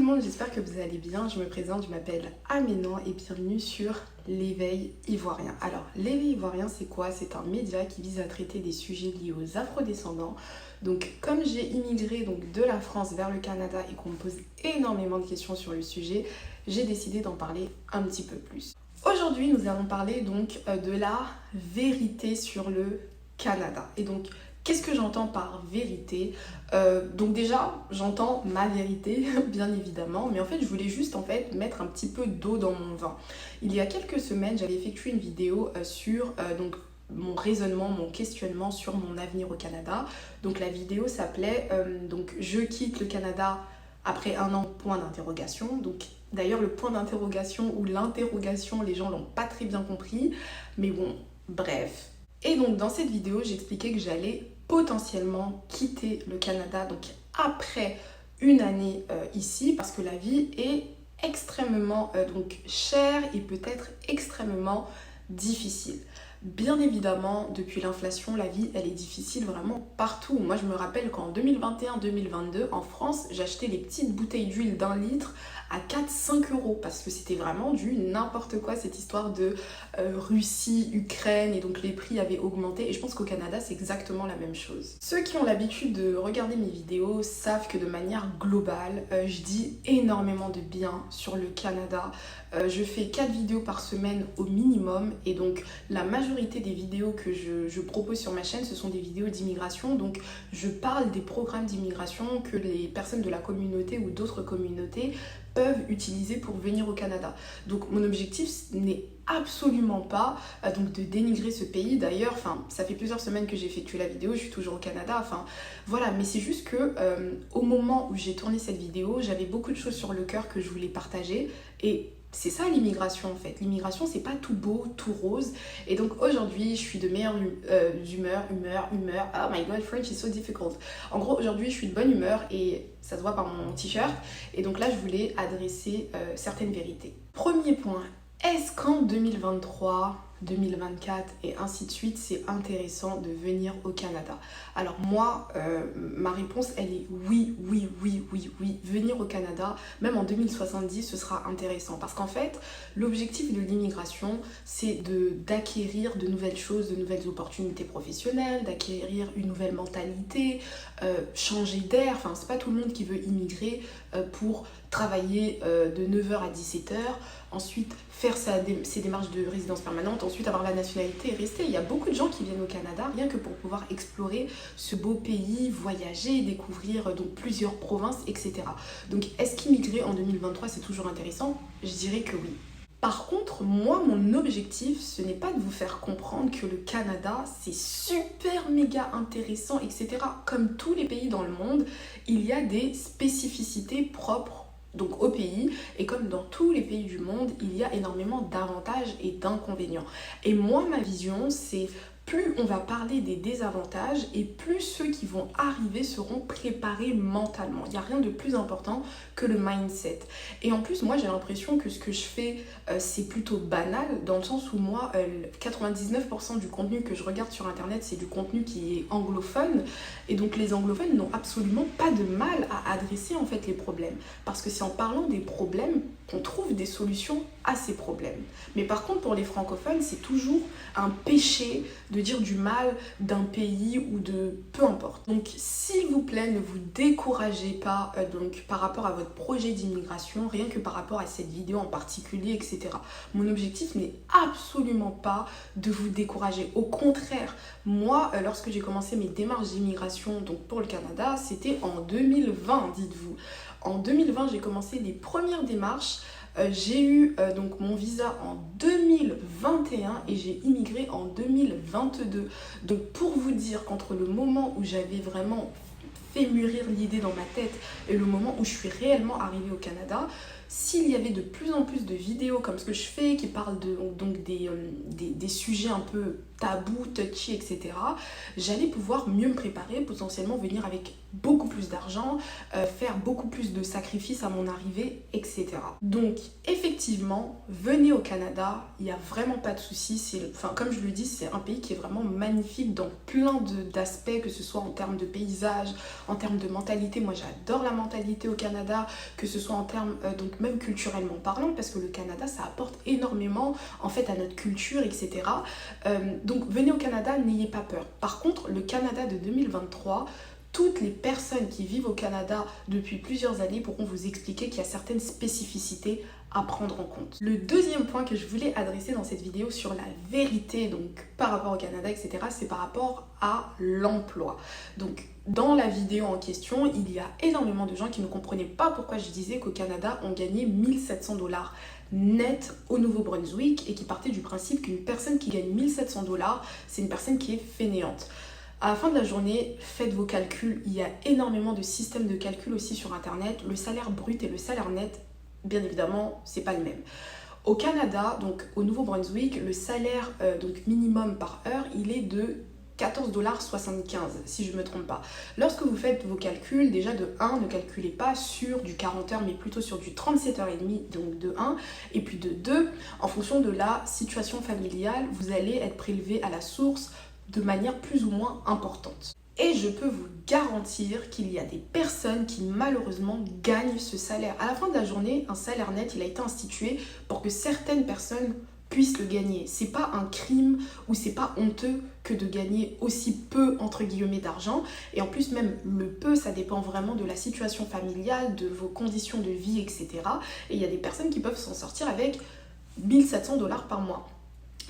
monde, j'espère que vous allez bien. Je me présente, je m'appelle Aménan et bienvenue sur l'éveil ivoirien. Alors, l'éveil ivoirien, c'est quoi? C'est un média qui vise à traiter des sujets liés aux afrodescendants. Donc, comme j'ai immigré de la France vers le Canada et qu'on me pose énormément de questions sur le sujet, j'ai décidé d'en parler un petit peu plus. Aujourd'hui, nous allons parler de la vérité sur le Canada. Et donc, qu'est-ce que j'entends par vérité? Donc déjà, j'entends ma vérité, bien évidemment, mais en fait, je voulais juste mettre un petit peu d'eau dans mon vin. Il y a quelques semaines, j'avais effectué une vidéo sur mon raisonnement, mon questionnement sur mon avenir au Canada. Donc la vidéo s'appelait Je quitte le Canada après un an, point d'interrogation. Donc d'ailleurs, le point d'interrogation ou l'interrogation, les gens l'ont pas très bien compris, mais bon, bref. Et donc dans cette vidéo, j'expliquais que j'allais potentiellement quitter le Canada après une année ici parce que la vie est extrêmement chère et peut-être extrêmement difficile. Bien évidemment, depuis l'inflation, la vie, elle est difficile vraiment partout. Moi, je me rappelle qu'en 2021-2022, en France, j'achetais les petites bouteilles d'huile d'1 litre à 4-5 euros parce que c'était vraiment du n'importe quoi, cette histoire de Russie, Ukraine, et donc les prix avaient augmenté. Et je pense qu'au Canada, c'est exactement la même chose. Ceux qui ont l'habitude de regarder mes vidéos savent que de manière globale, je dis énormément de bien sur le Canada. Je fais 4 vidéos par semaine au minimum et donc la majorité des vidéos que je propose sur ma chaîne, ce sont des vidéos d'immigration. Donc je parle des programmes d'immigration que les personnes de la communauté ou d'autres communautés peuvent utiliser pour venir au Canada. Donc mon objectif n'est absolument pas de dénigrer ce pays. D'ailleurs, ça fait plusieurs semaines que j'ai effectué la vidéo, je suis toujours au Canada, voilà, mais c'est juste que au moment où j'ai tourné cette vidéo, j'avais beaucoup de choses sur le cœur que je voulais partager et c'est ça l'immigration en fait. L'immigration, c'est pas tout beau, tout rose. Et donc aujourd'hui, je suis de meilleure humeur. Oh my god, French is so difficult. En gros, aujourd'hui, je suis de bonne humeur et ça se voit par mon t-shirt. Et donc là, je voulais adresser certaines vérités. Premier point, est-ce qu'en 2023, 2024 et ainsi de suite, c'est intéressant de venir au Canada? Alors moi, ma réponse, elle est oui. Venir au Canada, même en 2070, ce sera intéressant. Parce qu'en fait, l'objectif de l'immigration, c'est d'acquérir de nouvelles choses, de nouvelles opportunités professionnelles, d'acquérir une nouvelle mentalité, changer d'air. C'est pas tout le monde qui veut immigrer pour travailler de 9h à 17h, ensuite faire ses démarches de résidence permanente, ensuite avoir la nationalité et rester. Il y a beaucoup de gens qui viennent au Canada rien que pour pouvoir explorer ce beau pays, voyager, découvrir plusieurs provinces, etc. Donc est-ce qu'immigrer en 2023 c'est toujours intéressant? Je dirais que oui. Par contre, moi, mon objectif, ce n'est pas de vous faire comprendre que le Canada, c'est super méga intéressant, etc. Comme tous les pays dans le monde, il y a des spécificités propres au pays, et comme dans tous les pays du monde, il y a énormément d'avantages et d'inconvénients. Et moi, ma vision, c'est plus on va parler des désavantages et plus ceux qui vont arriver seront préparés mentalement. Il n'y a rien de plus important que le mindset. Et en plus, moi, j'ai l'impression que ce que je fais, c'est plutôt banal, dans le sens où moi, 99% du contenu que je regarde sur Internet, c'est du contenu qui est anglophone. Et donc, les anglophones n'ont absolument pas de mal à adresser en fait les problèmes. Parce que c'est en parlant des problèmes qu'on trouve des solutions à ces problèmes. Mais par contre, pour les francophones, c'est toujours un péché de dire du mal d'un pays ou de peu importe. Donc s'il vous plaît, ne vous découragez pas par rapport à votre projet d'immigration, rien que par rapport à cette vidéo en particulier, etc. Mon objectif n'est absolument pas de vous décourager. Au contraire, moi, lorsque j'ai commencé mes démarches d'immigration pour le Canada, c'était en 2020, dites-vous. En 2020, j'ai commencé les premières démarches. J'ai eu mon visa en 2021 et j'ai immigré en 2022. Donc pour vous dire qu'entre le moment où j'avais vraiment fait mûrir l'idée dans ma tête et le moment où je suis réellement arrivée au Canada, s'il y avait de plus en plus de vidéos comme ce que je fais qui parlent des sujets un peu tabou, touchy, etc., j'allais pouvoir mieux me préparer, potentiellement venir avec beaucoup plus d'argent, faire beaucoup plus de sacrifices à mon arrivée, etc. Donc effectivement, venez au Canada, il n'y a vraiment pas de souci. Comme je le dis, c'est un pays qui est vraiment magnifique dans plein d'aspects, que ce soit en termes de paysage, en termes de mentalité. Moi j'adore la mentalité au Canada, que ce soit en termes, donc même culturellement parlant, parce que le Canada ça apporte énormément en fait à notre culture, etc. Donc venez au Canada, n'ayez pas peur. Par contre, le Canada de 2023, toutes les personnes qui vivent au Canada depuis plusieurs années pourront vous expliquer qu'il y a certaines spécificités à prendre en compte. Le deuxième point que je voulais adresser dans cette vidéo sur la vérité, donc par rapport au Canada, etc., c'est par rapport à l'emploi. Donc dans la vidéo en question, il y a énormément de gens qui ne comprenaient pas pourquoi je disais qu'au Canada, on gagnait 1700 $ net au Nouveau-Brunswick et qui partaient du principe qu'une personne qui gagne 1700 $, c'est une personne qui est fainéante. À la fin de la journée, faites vos calculs. Il y a énormément de systèmes de calcul aussi sur internet. Le salaire brut et le salaire net, bien évidemment, c'est pas le même. Au Canada, donc au Nouveau-Brunswick, le salaire donc minimum par heure, il est de 14,75 $, si je ne me trompe pas. Lorsque vous faites vos calculs, déjà de 1, ne calculez pas sur du 40 heures, mais plutôt sur du 37h30, donc de 1. Et puis de 2, en fonction de la situation familiale, vous allez être prélevé à la source de manière plus ou moins importante. Et je peux vous garantir qu'il y a des personnes qui malheureusement gagnent ce salaire. À la fin de la journée, un salaire net, il a été institué pour que certaines personnes puissent le gagner. C'est pas un crime ou c'est pas honteux que de gagner aussi peu entre guillemets d'argent. Et en plus même le peu, ça dépend vraiment de la situation familiale, de vos conditions de vie, etc. Et il y a des personnes qui peuvent s'en sortir avec 1700 $ par mois.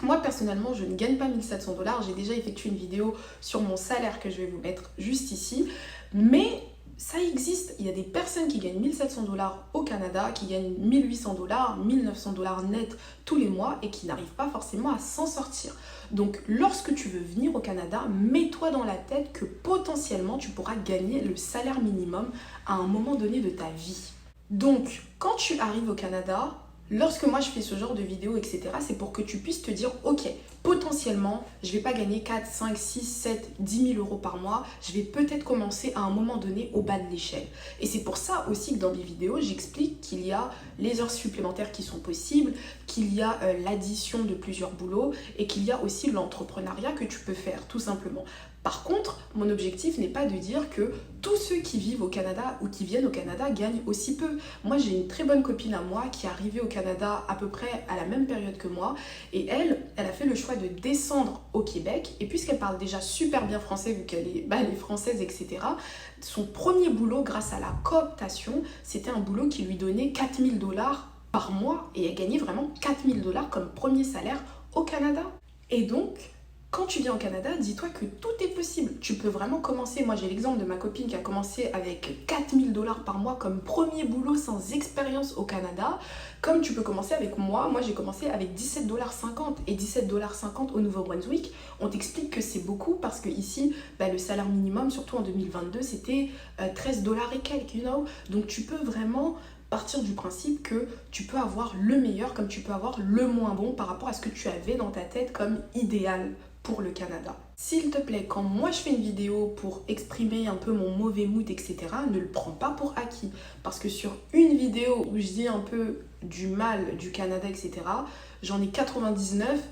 Moi personnellement je ne gagne pas 1700 $, j'ai déjà effectué une vidéo sur mon salaire que je vais vous mettre juste ici, mais ça existe, il y a des personnes qui gagnent 1700 $ au Canada, qui gagnent 1800 $, 1900 $ net tous les mois et qui n'arrivent pas forcément à s'en sortir. Donc lorsque tu veux venir au Canada, mets-toi dans la tête que potentiellement tu pourras gagner le salaire minimum à un moment donné de ta vie. Donc quand tu arrives au Canada, lorsque moi je fais ce genre de vidéos, etc., c'est pour que tu puisses te dire, ok, potentiellement, je vais pas gagner 4, 5, 6, 7, 10 000 € par mois, je vais peut-être commencer à un moment donné au bas de l'échelle. Et c'est pour ça aussi que dans mes vidéos, j'explique qu'il y a les heures supplémentaires qui sont possibles, qu'il y a l'addition de plusieurs boulots et qu'il y a aussi l'entrepreneuriat que tu peux faire, tout simplement. Par contre, mon objectif n'est pas de dire que tous ceux qui vivent au Canada ou qui viennent au Canada gagnent aussi peu. Moi, j'ai une très bonne copine à moi qui est arrivée au Canada à peu près à la même période que moi. Et elle a fait le choix de descendre au Québec. Et puisqu'elle parle déjà super bien français, vu qu'elle est française, etc., son premier boulot, grâce à la cooptation, c'était un boulot qui lui donnait 4000 $ par mois. Et elle gagnait vraiment 4000 $ comme premier salaire au Canada. Et donc, quand tu viens au Canada, dis-toi que tout est possible. Tu peux vraiment commencer. Moi, j'ai l'exemple de ma copine qui a commencé avec 4000 $ par mois comme premier boulot sans expérience au Canada. Comme tu peux commencer avec moi. Moi, j'ai commencé avec 17,50 $. Et 17,50 $ au Nouveau-Brunswick, on t'explique que c'est beaucoup parce que ici, le salaire minimum, surtout en 2022, c'était 13 $ et quelques, you know. Donc, tu peux vraiment partir du principe que tu peux avoir le meilleur comme tu peux avoir le moins bon par rapport à ce que tu avais dans ta tête comme idéal pour le Canada. S'il te plaît, quand moi je fais une vidéo pour exprimer un peu mon mauvais mood, etc., ne le prends pas pour acquis. Parce que sur une vidéo où je dis un peu du mal du Canada, etc., j'en ai 99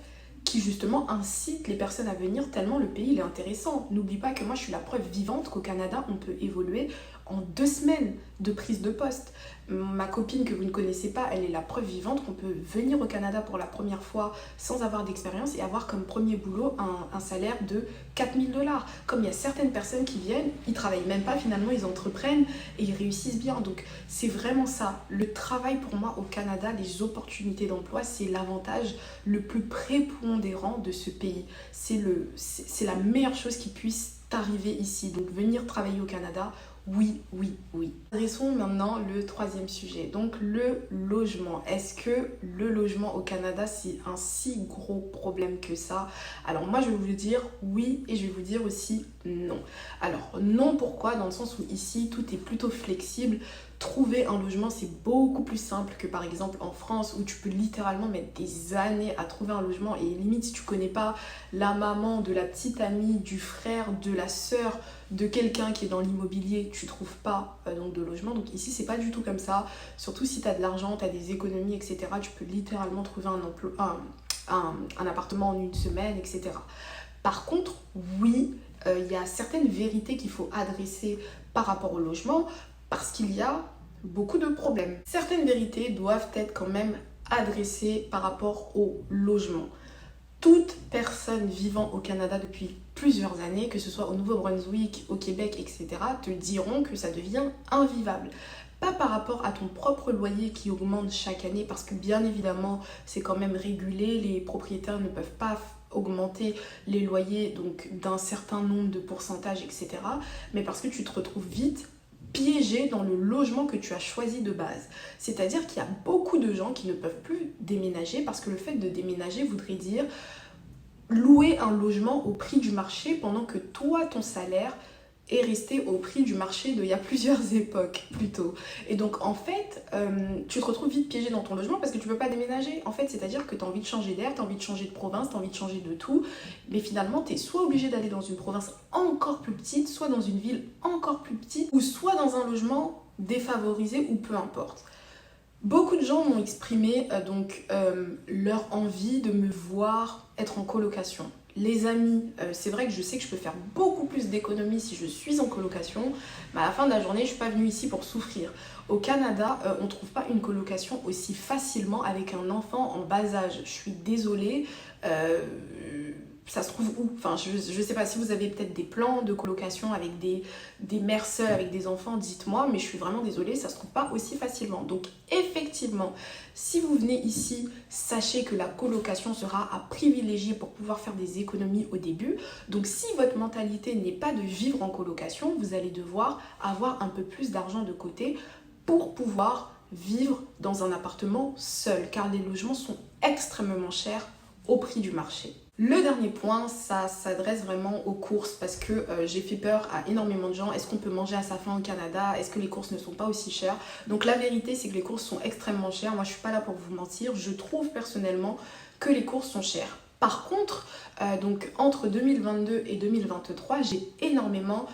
qui justement incitent les personnes à venir tellement le pays il est intéressant. N'oublie pas que moi je suis la preuve vivante qu'au Canada on peut évoluer en 2 semaines de prise de poste. Ma copine que vous ne connaissez pas, elle est la preuve vivante qu'on peut venir au Canada pour la première fois sans avoir d'expérience et avoir comme premier boulot un salaire de 4000 $. Comme il y a certaines personnes qui viennent, ils travaillent même pas finalement, ils entreprennent et ils réussissent bien. Donc c'est vraiment ça. Le travail pour moi au Canada, les opportunités d'emploi, c'est l'avantage le plus prépondérant de ce pays. C'est la meilleure chose qui puisse t'arriver ici. Donc venir travailler au Canada, oui, oui, oui. Adressons maintenant le troisième sujet, donc le logement. Est-ce que le logement au Canada, c'est un si gros problème que ça? Alors moi, je vais vous dire oui et je vais vous dire aussi non. Alors non, pourquoi? Dans le sens où ici, tout est plutôt flexible. trouver un logement, c'est beaucoup plus simple que par exemple en France où tu peux littéralement mettre des années à trouver un logement et limite si tu connais pas la maman, de la petite amie, du frère, de la sœur, de quelqu'un qui est dans l'immobilier, tu trouves pas donc de logement. Donc ici c'est pas du tout comme ça, surtout si tu as de l'argent, tu as des économies, etc. Tu peux littéralement trouver un appartement en une semaine, etc. Par contre, oui, il y a certaines vérités qu'il faut adresser par rapport au logement parce qu'il y a beaucoup de problèmes. Certaines vérités doivent être quand même adressées par rapport au logement. Toute personne vivant au Canada depuis plusieurs années, que ce soit au Nouveau-Brunswick, au Québec, etc., te diront que ça devient invivable. Pas par rapport à ton propre loyer qui augmente chaque année, parce que bien évidemment, c'est quand même régulé, les propriétaires ne peuvent pas augmenter les loyers donc d'un certain nombre de pourcentages, etc., mais parce que tu te retrouves vite piégé dans le logement que tu as choisi de base. C'est-à-dire qu'il y a beaucoup de gens qui ne peuvent plus déménager parce que le fait de déménager voudrait dire louer un logement au prix du marché pendant que toi, ton salaire est resté au prix du marché d'il y a plusieurs époques plutôt. Et donc en fait, tu te retrouves vite piégé dans ton logement parce que tu peux pas déménager. En fait, c'est-à-dire que tu as envie de changer d'air, tu as envie de changer de province, tu as envie de changer de tout. Mais finalement, tu es soit obligé d'aller dans une province encore plus petite, soit dans une ville encore plus petite, ou soit dans un logement défavorisé ou peu importe. Beaucoup de gens m'ont exprimé leur envie de me voir être en colocation. Les amis, c'est vrai que je sais que je peux faire beaucoup plus d'économies si je suis en colocation, mais à la fin de la journée, je ne suis pas venue ici pour souffrir. Au Canada, on ne trouve pas une colocation aussi facilement avec un enfant en bas âge. Je suis désolée. Ça se trouve où? Enfin, je sais pas si vous avez peut-être des plans de colocation avec des mères seules, avec des enfants, dites-moi, mais je suis vraiment désolée, ça se trouve pas aussi facilement. Donc effectivement, si vous venez ici, sachez que la colocation sera à privilégier pour pouvoir faire des économies au début. Donc si votre mentalité n'est pas de vivre en colocation, vous allez devoir avoir un peu plus d'argent de côté pour pouvoir vivre dans un appartement seul, car les logements sont extrêmement chers au prix du marché. Le dernier point, ça s'adresse vraiment aux courses parce que j'ai fait peur à énormément de gens. Est-ce qu'on peut manger à sa faim au Canada? Est-ce que les courses ne sont pas aussi chères? Donc la vérité, c'est que les courses sont extrêmement chères. Moi, je suis pas là pour vous mentir. Je trouve personnellement que les courses sont chères. Par contre, donc entre 2022 et 2023, j'ai énormément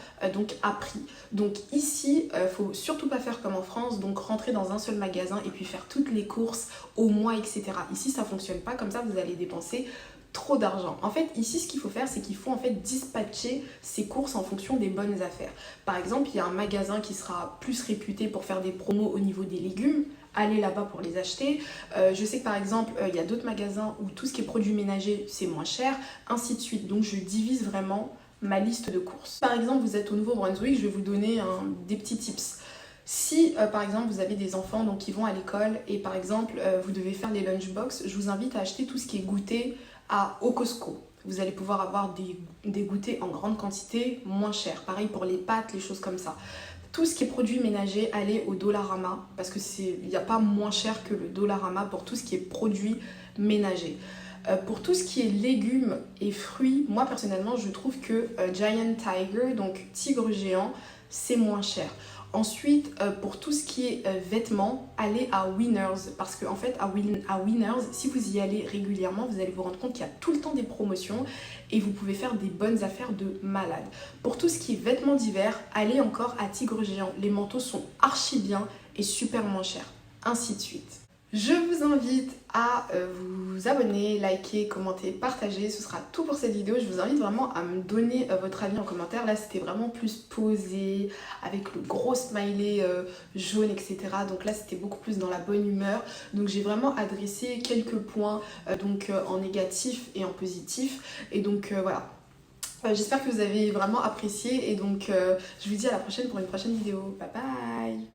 appris. Donc ici, faut surtout pas faire comme en France, donc rentrer dans un seul magasin et puis faire toutes les courses au mois, etc. Ici, ça fonctionne pas comme ça. Vous allez dépenser trop d'argent. En fait, ici, ce qu'il faut faire, c'est qu'il faut en fait dispatcher ses courses en fonction des bonnes affaires. Par exemple, il y a un magasin qui sera plus réputé pour faire des promos au niveau des légumes. Allez là-bas pour les acheter. Je sais que par exemple, il y a d'autres magasins où tout ce qui est produits ménagers, c'est moins cher, ainsi de suite. Donc, je divise vraiment ma liste de courses. Par exemple, vous êtes au Nouveau-Brunswick, je vais vous donner des petits tips. Si par exemple vous avez des enfants donc, qui vont à l'école et par exemple vous devez faire les lunchbox, je vous invite à acheter tout ce qui est goûter au Costco. Vous allez pouvoir avoir des goûters en grande quantité, moins cher. Pareil pour les pâtes, les choses comme ça. Tout ce qui est produits ménagers, allez au Dollarama parce qu'il n'y a pas moins cher que le Dollarama pour tout ce qui est produits ménagers. Pour tout ce qui est légumes et fruits, moi personnellement je trouve que Giant Tiger, donc tigre géant, c'est moins cher. Ensuite, pour tout ce qui est vêtements, allez à Winners parce qu'en fait, à Winners, si vous y allez régulièrement, vous allez vous rendre compte qu'il y a tout le temps des promotions et vous pouvez faire des bonnes affaires de malade. Pour tout ce qui est vêtements d'hiver, allez encore à Tigre Géant. Les manteaux sont archi bien et super moins chers. Ainsi de suite. Je vous invite à vous abonner, liker, commenter, partager. Ce sera tout pour cette vidéo. Je vous invite vraiment à me donner votre avis en commentaire. Là, c'était vraiment plus posé, avec le gros smiley jaune, etc. Donc là, c'était beaucoup plus dans la bonne humeur. Donc j'ai vraiment adressé quelques points en négatif et en positif. Et donc voilà. J'espère que vous avez vraiment apprécié. Et donc je vous dis à la prochaine pour une prochaine vidéo. Bye bye!